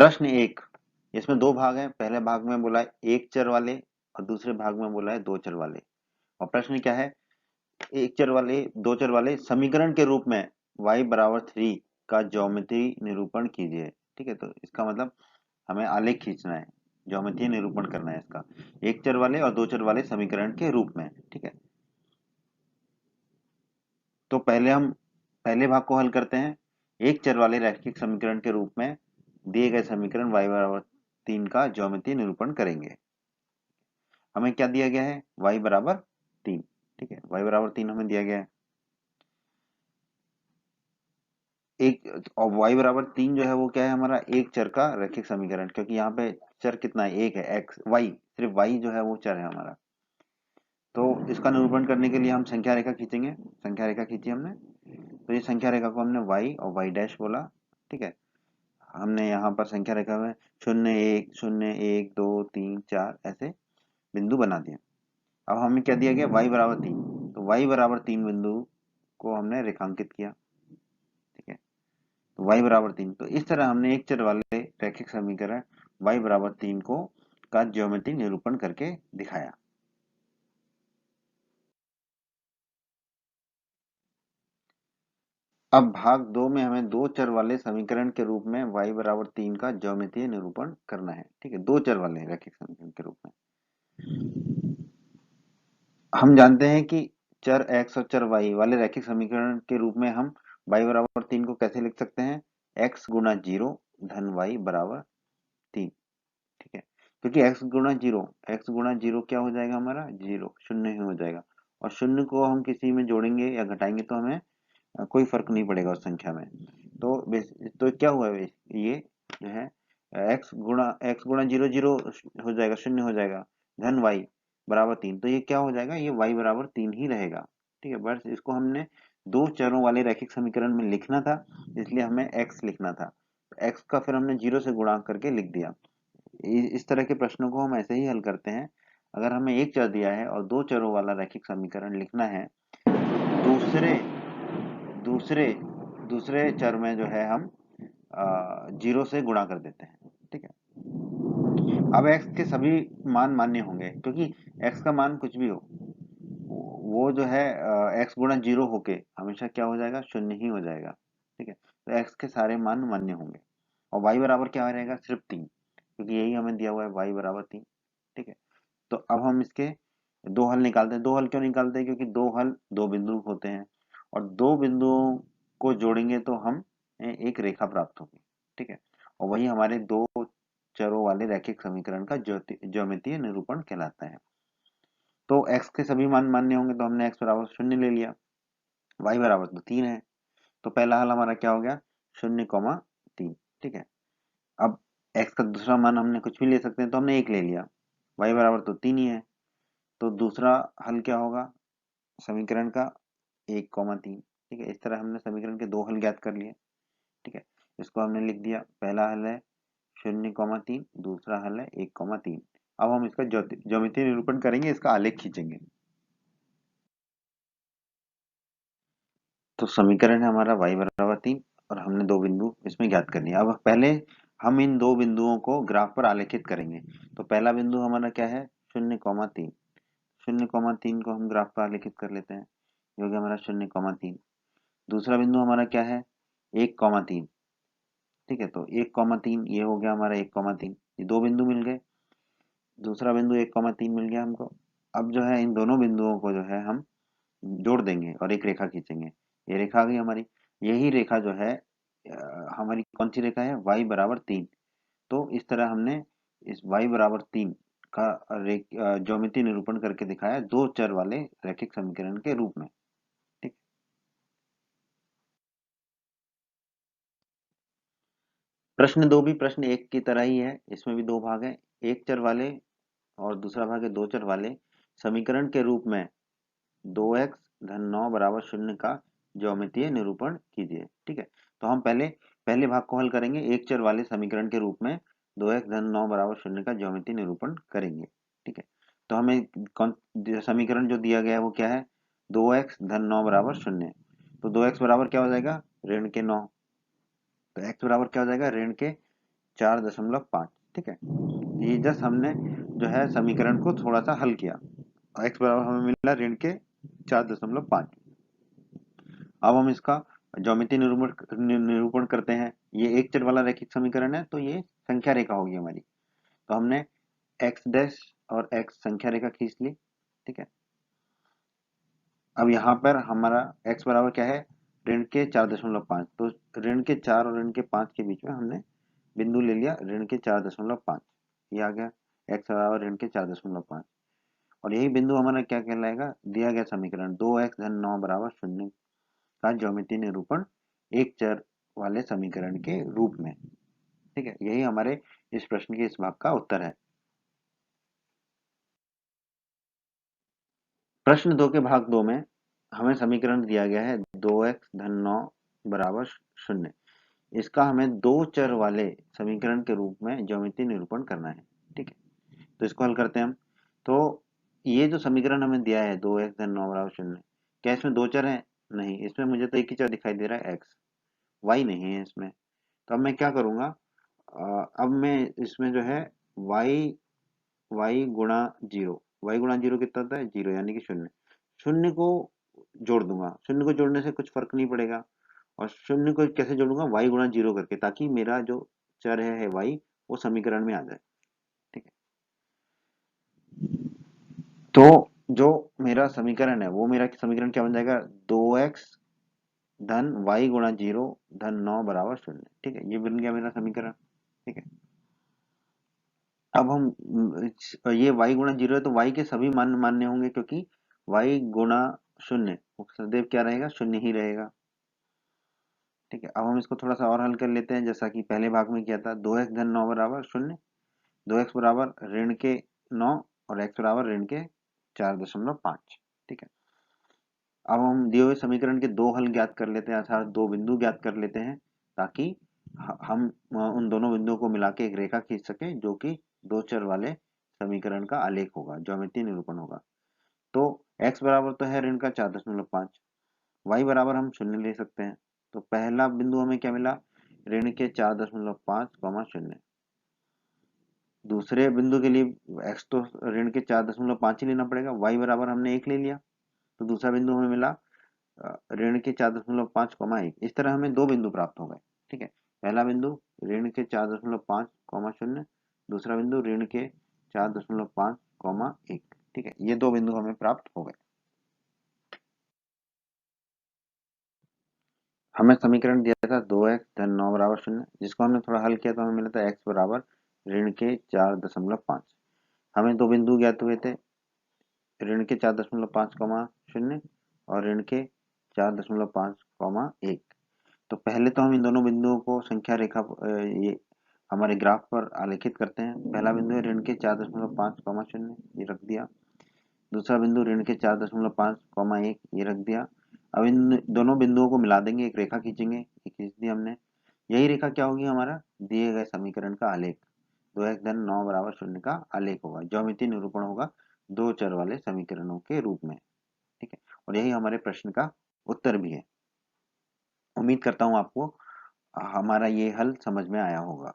प्रश्न एक, इसमें दो भाग हैं। पहले भाग में बोला है एक चर वाले और दूसरे भाग में बोला है दो चर वाले। और प्रश्न क्या है, एक चर वाले दो चर वाले समीकरण के रूप में y बराबर 3 का ज्योमेट्री निरूपण कीजिए। ठीक है, तो इसका मतलब हमें आलेख खींचना है, ज्योमेट्री निरूपण करना है इसका, एक चर वाले और दो चर वाले समीकरण के रूप में। ठीक है, तो पहले हम पहले भाग को हल करते हैं। एक चर वाले रैखिक समीकरण के रूप में दिए गए समीकरण y बराबर 3 का ज्योमेट्री निरूपण करेंगे। हमें क्या दिया गया है, y बराबर 3। ठीक है, y बराबर 3 हमें दिया गया है। एक और y बराबर 3 जो है वो क्या है, हमारा एक चर का रैखिक समीकरण, क्योंकि यहाँ पे चर कितना है, एक है, x y, सिर्फ y जो है वो चर है हमारा। तो इसका निरूपण करने के लिए हम संख्या रेखा खींचेंगे। संख्या रेखा खींची हमने, तो ये संख्या रेखा को हमने y और y डैश बोला। ठीक है, हमने यहाँ पर संख्या रेखा में 0 1 0 1 2 3 4 ऐसे बिंदु बना दिए। अब हमें क्या दिया गया, y बराबर 3, तो y बराबर 3 बिंदु को हमने रेखांकित किया। ठीक है, तो y बराबर 3, तो इस तरह हमने एक चर वाले रैखिक समीकरण y बराबर 3 को का ज्योमेट्री निरूपण करके दिखाया। अब भाग दो में हमें दो चर वाले समीकरण के रूप में y बराबर 3 का ज्योमेट्री निरूपण करना है। ठीक है, दो चर वाले रैखिक समीकरण के रूप में हम जानते हैं कि चर x और चर y वाले रैखिक समीकरण के रूप में हम y बराबर 3 को कैसे लिख सकते हैं, x गुना 0 धन y बराबर 3। ठीक है, क्योंकि x गुना जीरो क्या हो जाएगा, हमारा जीरो, शून्य ही हो जाएगा। और शून्य को हम किसी में जोड़ेंगे या घटाएंगे तो हमें कोई फर्क नहीं पड़ेगा उस संख्या में। तो क्या हुआ ये जो है, x गुना जीरो जीरो हो जाएगा, शून्य हो जाएगा, धन y बराबर 3, तो ये क्या हो जाएगा, ये y बराबर 3 ही रहेगा। ठीक है, बस इसको हमने दो चरों वाले रैखिक समीकरण में लिखना था, इसलिए हमें x लिखना था। x का फिर हमने जीरो से गुणा करके लिख दिया। इस तरह के प्रश्नों को हम ऐसे ही हल करते हैं। अगर हमें एक चर दिया है और दो चरों वाला रैखिक समीकरण लिखना है, दूसरे दूसरे दूसरे चर में जो है हम जीरो से गुणा कर देते हैं। ठीक है, अब x के सभी मान मान्य होंगे, क्योंकि x का मान कुछ भी हो, वो जो है x गुणा जीरो होके हमेशा क्या हो जाएगा, शून्य ही हो जाएगा। ठीक है, तो x के सारे मान मान्य होंगे। और y बराबर क्या रहेगा, सिर्फ 3, क्योंकि यही हमें दिया हुआ है, y बराबर 3। ठीक है, तो अब हम इसके दो हल निकालते हैं। दो हल क्यों निकालते हैं, क्योंकि दो हल दो बिंदु होते हैं, और दो बिंदुओं को जोड़ेंगे तो हम एक रेखा प्राप्त होगी। ठीक है, और वही हमारे दो चरों वाले रैखिक समीकरण का ज्योमेट्रीय निरूपण कहलाता है। तो x के सभी मान मान्य होंगे, तो हमने x बराबर शून्य ले लिया, y बराबर तो 3 है, तो पहला हल हमारा क्या हो गया, 0,3। ठीक है, अब x का दूसरा मान हमने कुछ भी ले सकते हैं, तो हमने एक ले लिया, y बराबर तो 3 ही है, तो दूसरा हल क्या होगा समीकरण का, 1,3। ठीक है, इस तरह हमने समीकरण के दो हल ज्ञात कर लिए। ठीक है, इसको हमने लिख दिया, पहला हल है 0,3, दूसरा हल है 1,3। अब हम इसका ज्योमेट्री निरूपण करेंगे, इसका आलेख खींचेंगे। तो समीकरण है हमारा y बराबर 3, और हमने दो बिंदु इसमें ज्ञात कर लिया। अब पहले हम इन दो बिंदुओं को ग्राफ पर आलेखित करेंगे। तो पहला बिंदु हमारा क्या है, 0,3। 0,3 को हम ग्राफ पर आलेखित कर लेते हैं, ये हो गया हमारा 0,3। दूसरा बिंदु हमारा क्या है, 1,3। ठीक है, तो 1,3 ये हो गया हमारा 1,3, ये दो बिंदु मिल गए। दूसरा बिंदु 1,3 मिल गया हमको। अब जो है इन दोनों बिंदुओं को जो है हम जोड़ देंगे और एक रेखा खींचेंगे। ये रेखा आ गई हमारी, यही रेखा जो है हमारी कौन सी रेखा है, y बराबर 3। तो इस तरह हमने इस y बराबर 3 का ज्योमेट्री निरूपण करके दिखाया दो चर वाले रैखिक समीकरण के रूप में। ठीक, प्रश्न दो भी प्रश्न एक की तरह ही है, इसमें भी दो भाग हैं। एक चर वाले और दूसरा भाग है दो चर वाले समीकरण के रूप में 2x धन 9 बराबर 0 का ज्योमेट्रीय निरूपण कीजिए। ठीक है, तो हम पहले पहले भाग को हल करेंगे, एक चर वाले समीकरण के रूप में 2x धन 9 बराबर 0 का ज्योमेट्रीय निरूपण करेंगे। ठीक है, तो हमें कौन समीकरण जो दिया गया है वो क्या है, 2x धन 9 बराबर 0। तो 2x बराबर क्या हो जाएगा, ऋण के 9, तो x बराबर क्या हो जाएगा, ऋण के 4.5। ठीक है, ये जस्ट हमने जो है समीकरण को थोड़ा सा हल किया। x बराबर हमें मिला ऋण के 4.5। अब हम इसका ज्यामितीय निरूपण करते हैं। ये एक चर वाला रैखिक समीकरण है, तो ये संख्या रेखा होगी हमारी। तो हमने x डैश और x संख्या रेखा खींच ली। ठीक है, अब यहाँ पर हमारा x बराबर क्या है, ऋण के 4.5। तो ऋण के 4 और ऋण के 5 के बीच में हमने बिंदु ले लिया ऋण के 4.5। ये आ गया x बराबर ऋण के 4.5। और यही बिंदु हमारा क्या कहलाएगा, दिया गया समीकरण 2x धन 9 बराबर 0 का ज्यामितीय निरूपण एक चर वाले समीकरण के रूप में। ठीक है, यही हमारे इस प्रश्न के इस भाग का उत्तर है। प्रश्न 2 के भाग 2 में हमें समीकरण दिया गया है 2x धन 9 बराबर 0। इसका हमें दो चर वाले समीकरण के रूप में ज्यामितीय निरूपण करना है। ठीक है, तो इसको हल करते हैं हम। तो ये जो समीकरण हमें दिया है 2x धन 9 बराबर 0, क्या इसमें दो चर हैं? नहीं, इसमें मुझे तो एक ही चर दिखाई दे रहा है x, y नहीं है इसमें। तो अब मैं क्या करूंगा, अब मैं इसमें जो है y गुणा जीरो, y गुणा जीरो कितना होता है, जीरो, यानी कि शून्य। शून्य को जोड़ दूंगा, शून्य को जोड़ने से कुछ फर्क नहीं पड़ेगा। और शून्य को कैसे जोड़ूंगा, y गुणा जीरो करके, ताकि मेरा जो चर है y वो समीकरण में आ जाए। ठीक है, तो जो मेरा समीकरण है वो मेरा समीकरण क्या बन जाएगा, 2x धन y गुणा जीरो धन 9 बराबर 0। ठीक है, ये बन गया मेरा समीकरण। ठीक है, अब हम ये y गुणा जीरो है, तो y के सभी मान मान्य होंगे, क्योंकि y गुणा शून्य वो सदैव क्या रहेगा, शून्य ही रहेगा। ठीक है, अब हम इसको थोड़ा सा और हल कर लेते हैं, जैसा कि पहले भाग में किया था। 2x धन 9 बराबर 0, 2x बराबर ऋण के 9 और x बराबर ऋण के 4.5। ठीक है, अब हम दिए हुए समीकरण के दो हल ज्ञात कर लेते हैं, अर्थात दो बिंदु ज्ञात कर लेते हैं, ताकि हम उन दोनों बिंदुओं को मिला के एक रेखा खींच सके, जो कि दो चर वाले समीकरण का आलेख होगा, ज्यामितीय निरूपण होगा। तो x बराबर तो है ऋण का 4.5, y बराबर हम शून्य ले सकते हैं। तो पहला बिंदु हमें क्या मिला, ऋण के 4.5 कॉमा शून्य। दूसरे बिंदु के लिए x तो ऋण के 4.5 ही लेना पड़ेगा, y बराबर हमने एक ले लिया। तो दूसरा बिंदु हमें मिला ऋण के 4.5 1। इस तरह हमें दो बिंदु प्राप्त हो गए। ठीक है, पहला बिंदु ऋण के 4.5 0, दूसरा बिंदु ऋण के 4.5 1। ठीक है, ये दो बिंदु हमें प्राप्त हो गए। हमें समीकरण दिया था 2x धन 9 बराबर 0, जिसको हमने थोड़ा हल किया तो हमें मिला था x बराबर ऋण के 4.5। हमें दो बिंदु ज्ञात हुए थे, ऋण के 4.5 0 और ऋण के 4.5 1। तो पहले तो हम इन दोनों बिंदुओं को संख्या रेखा ये हमारे ग्राफ पर आलेखित करते हैं। पहला बिंदु है ऋण के 4.5 0, ये रख दिया। दूसरा बिंदु ऋण के 4.5 1, ये रख दिया। अब इन दोनों बिंदुओं को मिला देंगे, एक रेखा खींचेंगे, ये खींच दी हमने। यही रेखा क्या होगी, हमारा दिए गए समीकरण का आलेख, 2x धन 9 बराबर 0 का आलेख होगा, ज्यामितीय निरूपण होगा दो चर वाले समीकरणों के रूप में। ठीक है, और यही हमारे प्रश्न का उत्तर भी है। उम्मीद करता हूँ आपको हमारा ये हल समझ में आया होगा।